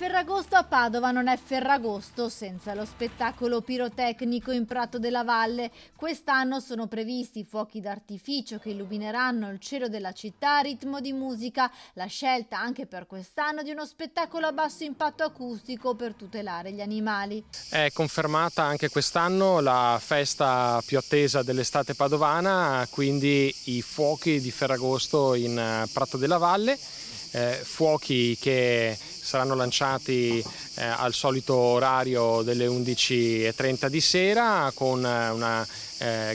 Ferragosto a Padova non è Ferragosto senza lo spettacolo pirotecnico in Prato della Valle. Quest'anno sono previsti fuochi d'artificio che illumineranno il cielo della città a ritmo di musica. La scelta anche per quest'anno di uno spettacolo a basso impatto acustico per tutelare gli animali. È confermata anche quest'anno la festa più attesa dell'estate padovana, quindi i fuochi di Ferragosto in Prato della Valle. Fuochi che saranno lanciati al solito orario delle 11:30 di sera con una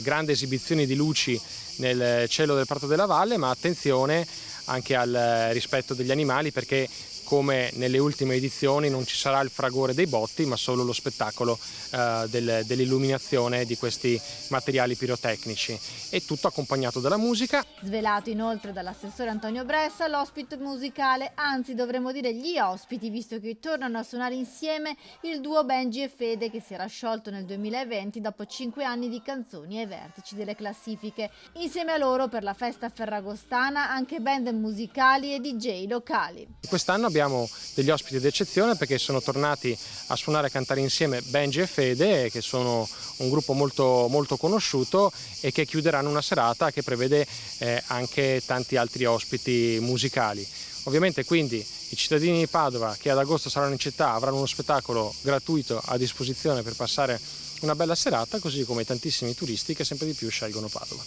grande esibizione di luci nel cielo del Prato della Valle, ma attenzione anche al rispetto degli animali, perché come nelle ultime edizioni non ci sarà il fragore dei botti, ma solo lo spettacolo dell'illuminazione di questi materiali pirotecnici, e tutto accompagnato dalla musica. Svelato inoltre dall'assessore Antonio Bressa l'ospite musicale, anzi dovremmo dire gli ospiti, visto che tornano a suonare insieme il duo Benji e Fede, che si era sciolto nel 2020 dopo 5 anni di canzoni ai vertici delle classifiche. Insieme a loro per la festa ferragostana anche band musicali e DJ locali. Quest'anno abbiamo degli ospiti d'eccezione, perché sono tornati a suonare e cantare insieme Benji e Fede, che sono un gruppo molto conosciuto e che chiuderanno una serata che prevede anche tanti altri ospiti musicali. Ovviamente quindi i cittadini di Padova che ad agosto saranno in città avranno uno spettacolo gratuito a disposizione per passare una bella serata, così come tantissimi turisti che sempre di più scelgono Padova.